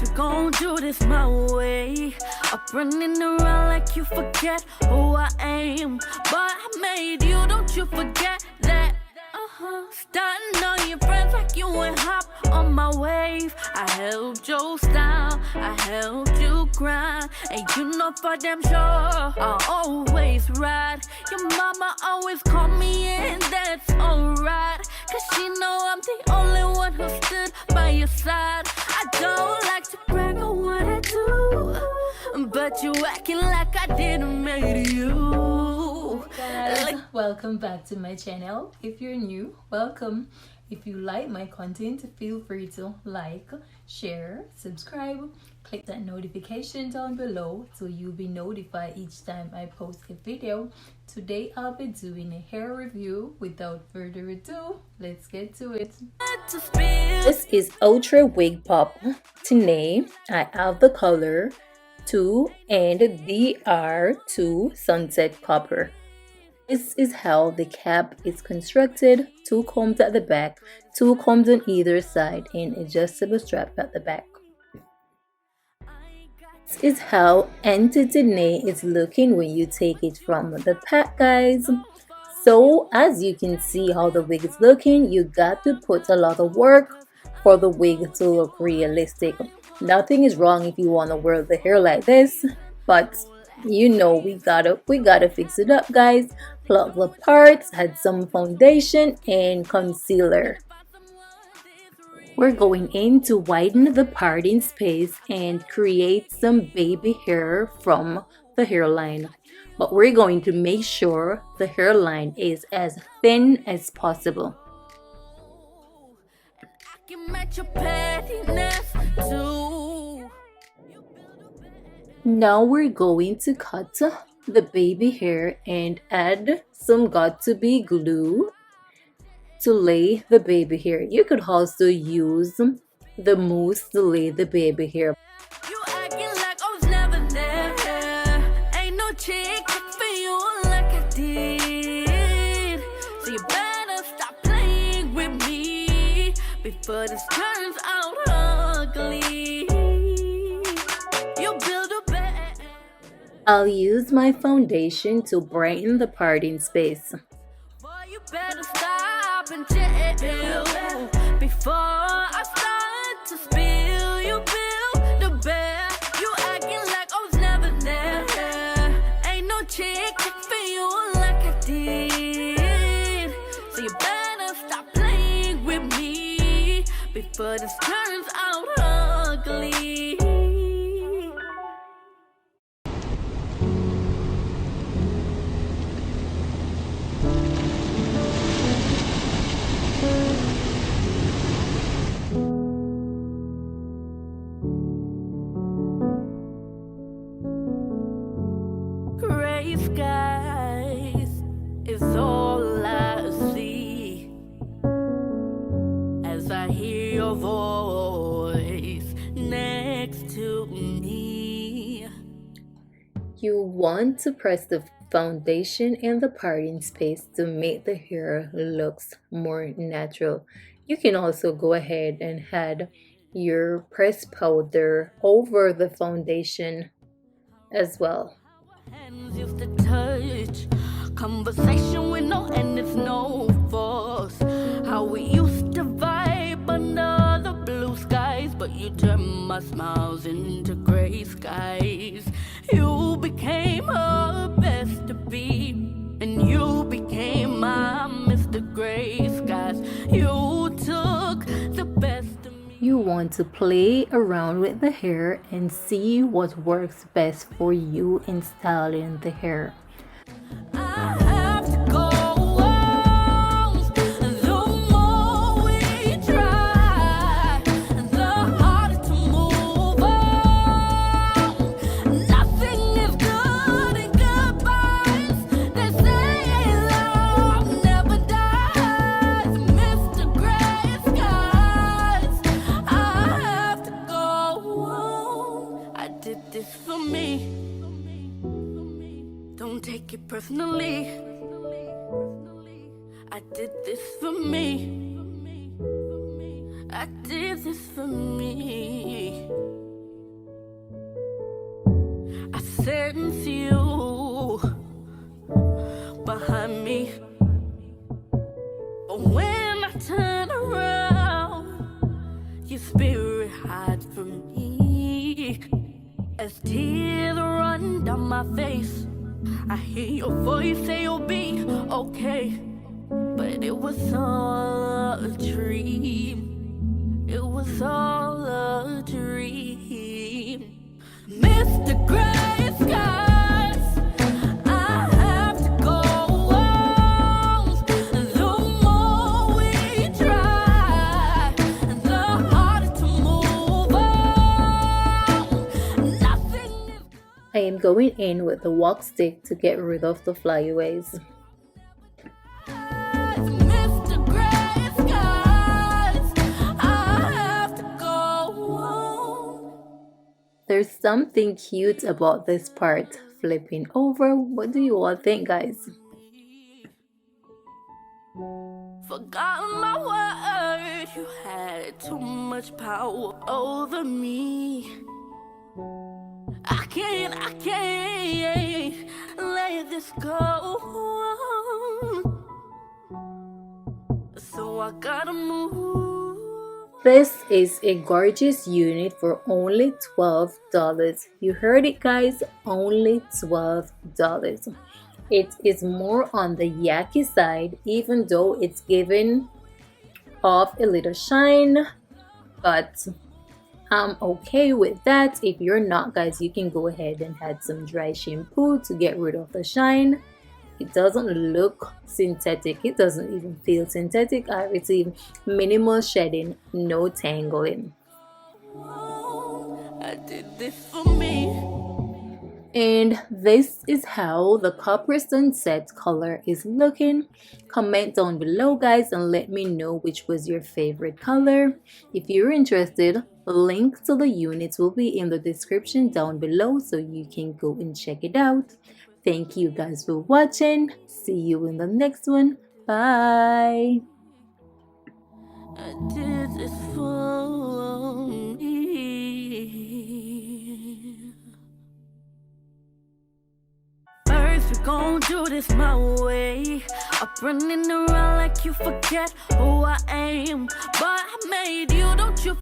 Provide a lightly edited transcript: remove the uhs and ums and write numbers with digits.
We gon' do this my way. I'm running around like you forget who I am. But I made you, don't you forget that. Starting on your friends like you ain't hop on my wave. I helped you style, I helped you grind. And you know for damn sure I'll always ride. Your mama always call me and that's alright. Cause she know I'm the only one who stood by your side. I don't like to brag on what I do, but you acting like I didn't make you. Guys, welcome back to my channel. If you're new, welcome. If you like my content, feel free to like, share, subscribe, click that notification down below so you'll be notified each time I post a video. Today I'll be doing a hair review. Without further ado, let's get to it. This is Outre Wigpop Tinaye. I have the color 2 and DR2 Sunset Copper. This is how the cap is constructed. 2 combs at the back, 2 combs on either side, and adjustable strap at the back. This is how Auntie Tinaye is looking when you take it from the pack, guys. So as you can see how the wig is looking, you got to put a lot of work for the wig to look realistic. Nothing is wrong if you want to wear the hair like this, but you know we gotta fix it up, guys. Plug the parts, add some foundation and concealer. We're going in to widen the parting space and create some baby hair from the hairline. But we're going to make sure the hairline is as thin as possible. Now we're going to cut the baby hair and add some got-to-be glue to lay the baby hair. You could also use the mousse to lay the baby hair. You acting like I was never there. Ain't no chick for you like I did. So you better stop playing with me before this turns out ugly. You build a bed. I'll use my foundation to brighten the parting space. Boy, you better stop and chill before I start to spill. You build the bed. You acting like I was never there. Ain't no chick for you like I did. So you better stop playing with me before this turns out ugly. Gray skies is all I see as I hear your voice next to me. You want to press the foundation and the parting space to make the hair looks more natural. You can also go ahead and add your pressed powder over the foundation as well. Hands used to touch, conversation with no end, it's no force. How we used to vibe under the blue skies, but you turned my smiles into gray skies. You became her best to be, and you became my Mr. Gray Skies. You took the best of me. You want to play around with the hair and see what works best for you in styling the hair. I have to go on. The more we try, the harder to move on. Nothing is good in goodbyes. They say love never dies. Mr. Gray Skies, I have to go on. I did this for me. Don't take it personally. I did this for me. I did this for me. sense you behind me. But when I turn around, your spirit hides from me. As tears run down my face, I hear your voice say you'll be okay. But it was all a dream. It was all a dream. Mr. Gray Skies, I have to go on. The more we try, the harder to move on. Nothing is I am going in with the walk stick to get rid of the flyaways. Mr. Gray Skies, I have to go on. There's something cute about this part, flipping over. What do you all think, guys? Forgotten my word, you had too much power over me. I can't let this go. So I gotta move. This is a gorgeous unit for only $12. You heard it, guys, only $12. It is more on the yucky side, even though it's giving off a little shine, but I'm okay with that. If you're not, guys, you can go ahead and add some dry shampoo to get rid of the shine. It doesn't look synthetic. It doesn't even feel synthetic. I receive minimal shedding, no tangling. I did this for me. And this is how the copper sunset color is looking. Comment down below, guys, and let me know which was your favorite color. If you're interested, link to the units will be in the description down below, so you can go and check it out. Thank you guys for watching. See you in the next one. Bye. I did this for me. First, we gon' do this my way. I'm running around like you forget who I am. But I made you, don't you